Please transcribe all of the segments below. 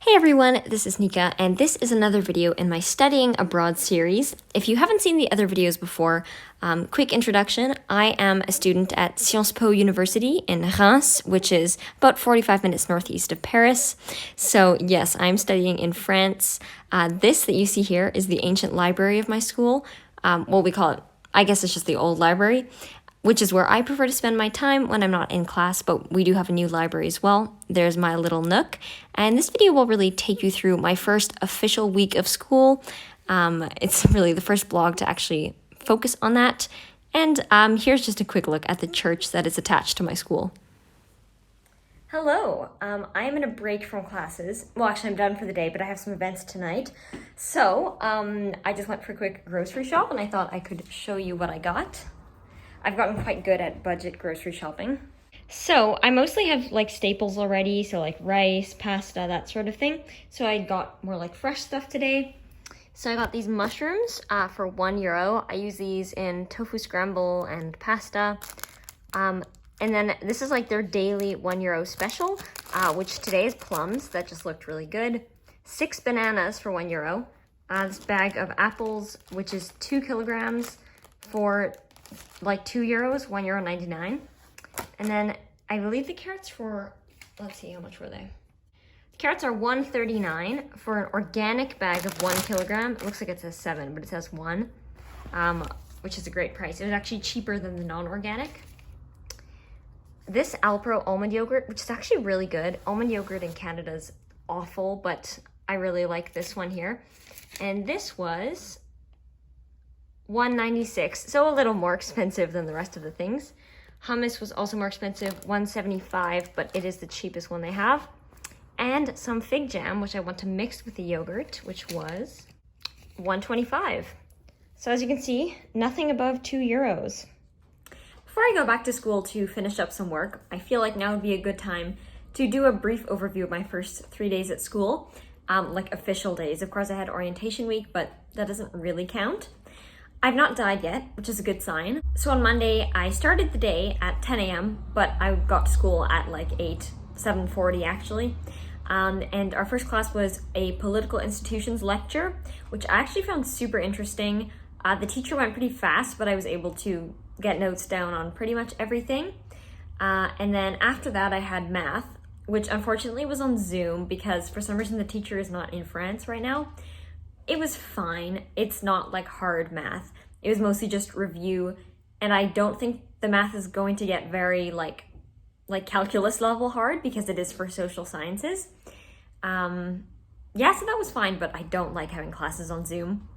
Hey everyone, this is Nika, and this is another video in my Studying Abroad series. If you haven't seen the other videos before, quick introduction. I am a student at Sciences Po University in Reims, which is about 45 minutes northeast of Paris. So yes, I'm studying in France. This that you see here is the ancient library of my school. Well, we call it, I guess it's just the old library, which is where I prefer to spend my time when I'm not in class, but we do have a new library as well. There's my little nook, and this video will really take you through my first official week of school. It's really the first vlog to actually focus on that, and here's just a quick look at the church that is attached to my school. Hello, I am in a break from classes. Well, actually I'm done for the day, but I have some events tonight. So I just went for a quick grocery shop, and I thought I could show you what I got. I've gotten quite good at budget grocery shopping. So I mostly have like staples already, so like rice, pasta, that sort of thing. So I got more like fresh stuff today. So I got these mushrooms for €1. I use these in tofu scramble and pasta. And then this is like their daily €1 special, which today is plums. That just looked really good. 6 bananas for €1. This bag of apples, which is 2 kilograms for like €2, €1.99. And then I believe the carrots for, let's see, how much were they? The carrots are $1.39 for an organic bag of 1 kilogram. It looks like it says 7, but it says 1, which is a great price. It was actually cheaper than the non-organic. This Alpro almond yogurt, which is actually really good. Almond yogurt in Canada is awful, but I really like this one here. And this was $1.96, so a little more expensive than the rest of the things. Hummus was also more expensive, $1.75, but it is the cheapest one they have. And some fig jam, which I want to mix with the yogurt, which was $1.25. So as you can see, nothing above €2. Before I go back to school to finish up some work, I feel like now would be a good time to do a brief overview of my first 3 days at school, like official days. Of course, I had orientation week, but that doesn't really count. I've not died yet, which is a good sign. So on Monday, I started the day at 10 a.m., but I got to school at like 7:40 actually. And our first class was a political institutions lecture, which I actually found super interesting. The teacher went pretty fast, but I was able to get notes down on pretty much everything. And then after that, I had math, which unfortunately was on Zoom because for some reason the teacher is not in France right now. It was fine. It's not like hard math. It was mostly just review, and I don't think the math is going to get very like calculus level hard because it is for social sciences. Yeah, so that was fine, but I don't like having classes on Zoom.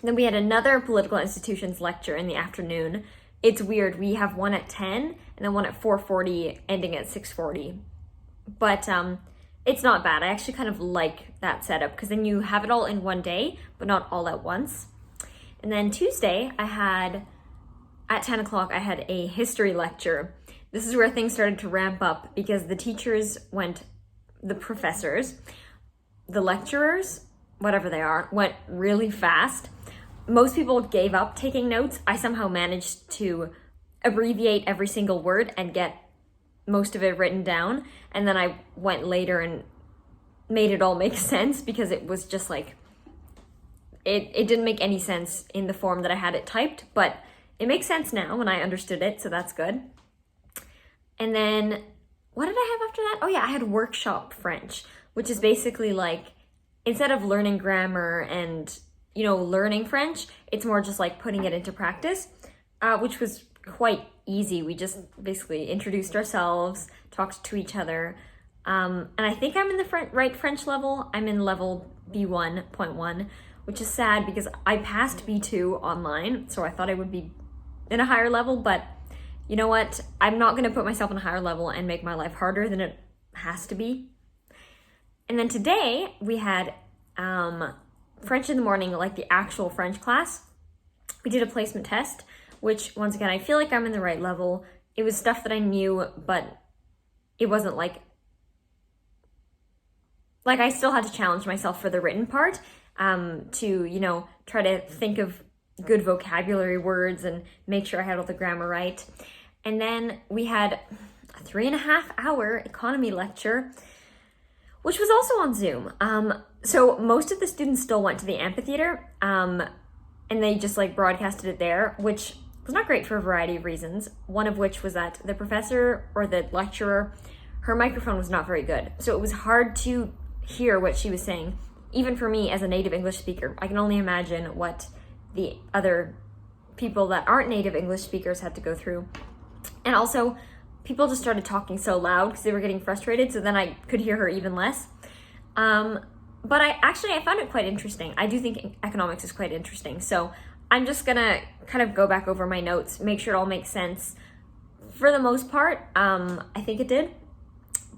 Then we had another political institutions lecture in the afternoon. It's weird. We have one at 10 and then one at 4:40, ending at 6:40. But it's not bad. I actually kind of like that setup because then you have it all in one day, but not all at once. And then Tuesday, at 10 o'clock, I had a history lecture. This is where things started to ramp up because the teachers the professors, the lecturers, whatever they are, went really fast. Most people gave up taking notes. I somehow managed to abbreviate every single word and get most of it written down, and then I went later and made it all make sense because it was just like it didn't make any sense in the form that I had it typed, but it makes sense now when I understood it, so that's good. And then what did I have after that? Oh yeah, I had workshop French, which is basically like instead of learning grammar and learning French, it's more just like putting it into practice, which was quite easy. We just basically introduced ourselves, talked to each other, and I think I'm in the right French level. I'm in level B1.1, which is sad because I passed B2 online, so I thought I would be in a higher level, but you know what? I'm not going to put myself in a higher level and make my life harder than it has to be. And then today we had French in the morning, like the actual French class. We did a placement test, which once again, I feel like I'm in the right level. It was stuff that I knew, but it wasn't like I still had to challenge myself for the written part, to, try to think of good vocabulary words and make sure I had all the grammar right. And then we had a 3.5-hour economy lecture, which was also on Zoom. So most of the students still went to the amphitheater, and they just like broadcasted it there, which was not great for a variety of reasons. One of which was that the professor or the lecturer, her microphone was not very good. So it was hard to hear what she was saying. Even for me as a native English speaker, I can only imagine what the other people that aren't native English speakers had to go through. And also, people just started talking so loud because they were getting frustrated, so then I could hear her even less. But I found it quite interesting. I do think economics is quite interesting. So I'm just gonna kind of go back over my notes, make sure it all makes sense. For the most part, I think it did,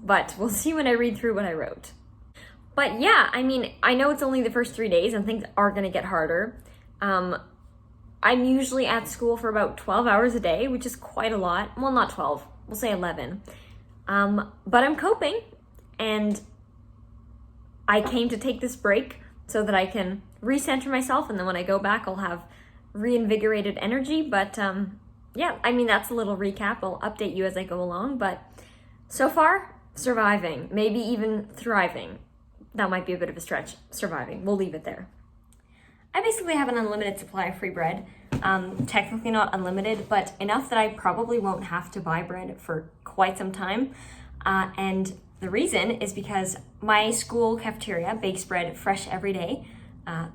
but we'll see when I read through what I wrote. But yeah, I mean, I know it's only the first 3 days and things are gonna get harder. I'm usually at school for about 12 hours a day, which is quite a lot. Well, not 12, we'll say 11. But I'm coping, and I came to take this break so that I can recenter myself, and then when I go back, I'll have reinvigorated energy. But yeah, I mean, that's a little recap. I'll update you as I go along, but so far, surviving, maybe even thriving. That might be a bit of a stretch, surviving. We'll leave it there. I basically have an unlimited supply of free bread. Technically not unlimited, but enough that I probably won't have to buy bread for quite some time. And the reason is because my school cafeteria bakes bread fresh every day.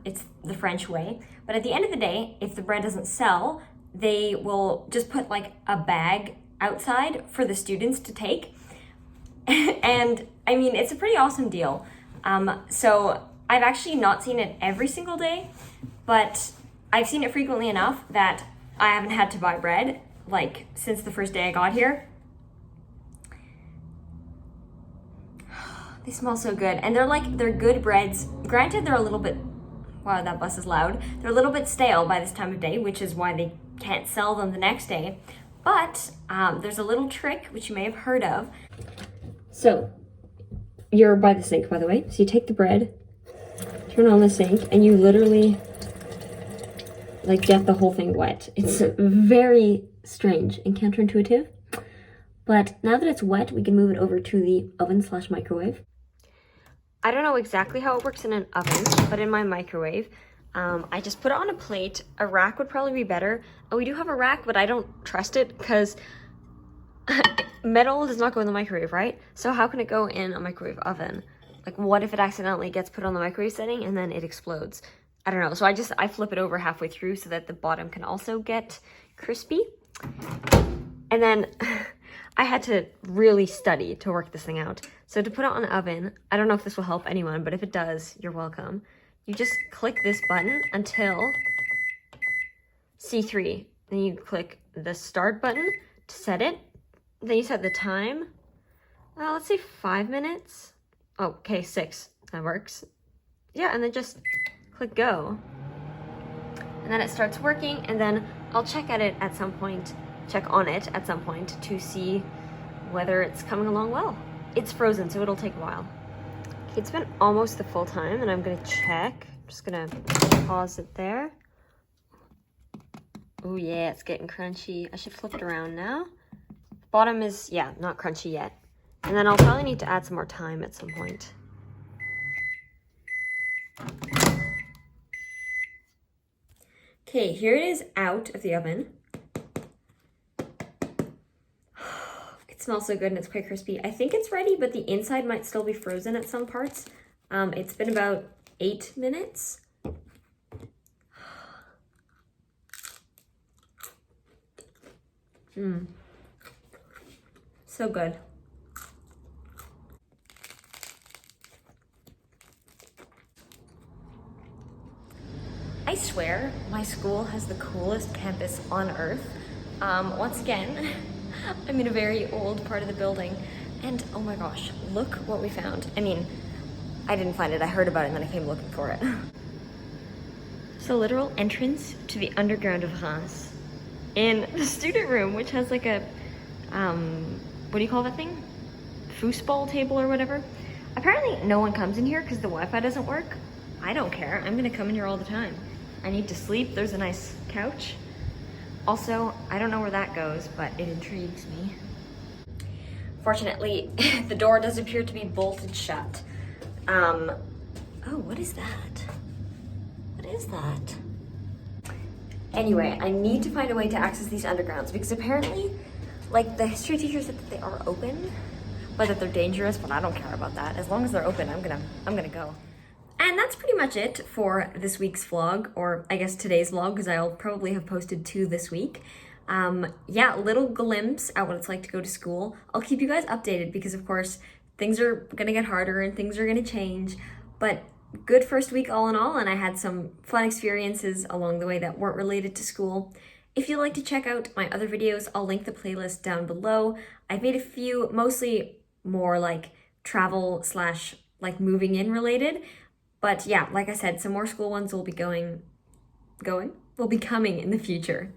It's the French way. But at the end of the day, if the bread doesn't sell, they will just put like a bag outside for the students to take. And I mean, it's a pretty awesome deal. So I've actually not seen it every single day, but I've seen it frequently enough that I haven't had to buy bread, like, since the first day I got here. They smell so good, and they're good breads. Granted, they're a little bit, wow, that bus is loud. They're a little bit stale by this time of day, which is why they can't sell them the next day. But there's a little trick, which you may have heard of. So, you're by the sink, by the way. So you take the bread, turn on the sink, and you literally like get the whole thing wet. It's very strange and counterintuitive. But now that it's wet, we can move it over to the oven/microwave. I don't know exactly how it works in an oven, but in my microwave, I just put it on a plate. A rack would probably be better. Oh, we do have a rack, but I don't trust it because metal does not go in the microwave, right? So how can it go in a microwave oven? Like, what if it accidentally gets put on the microwave setting and then it explodes? I don't know. So I flip it over halfway through so that the bottom can also get crispy. And then I had to really study to work this thing out. So to put it on the oven, I don't know if this will help anyone, but if it does, you're welcome. You just click this button until C3. Then you click the start button to set it. Then you set the time. Let's say 5 minutes. Oh, okay, 6. That works. Yeah, and then just click go. And then it starts working, and then I'll check on it at some point to see whether it's coming along well. It's frozen, so it'll take a while. Okay, it's been almost the full time, and I'm gonna check. I'm just gonna pause it there. Oh yeah, it's getting crunchy. I should flip it around now. Bottom is, yeah, not crunchy yet. And then I'll probably need to add some more time at some point. Okay, here it is out of the oven. It smells so good and it's quite crispy. I think it's ready, but the inside might still be frozen at some parts. It's been about 8 minutes. So good. I swear my school has the coolest campus on earth. Once again, I'm in a very old part of the building, and oh my gosh, look what we found. I mean, I didn't find it, I heard about it and then I came looking for it. It's the literal entrance to the underground of Reims in the student room, which has like a, what do you call that thing? Foosball table or whatever. Apparently no one comes in here because the Wi-Fi doesn't work. I don't care, I'm gonna come in here all the time. I need to sleep, there's a nice couch. Also, I don't know where that goes, but it intrigues me. Fortunately, the door does appear to be bolted shut. Oh, what is that? What is that? Anyway, I need to find a way to access these undergrounds because apparently, like, the history teacher said that they are open, but that they're dangerous, but I don't care about that. As long as they're open, I'm gonna go. And that's pretty much it for this week's vlog, or I guess today's vlog, because I'll probably have posted 2 this week. Yeah, little glimpse at what it's like to go to school. I'll keep you guys updated because, of course, things are gonna get harder and things are gonna change, but good first week all in all, and I had some fun experiences along the way that weren't related to school. If you'd like to check out my other videos, I'll link the playlist down below. I've made a few, mostly more like travel slash like moving in related, but yeah, like I said, some more school ones will be coming in the future.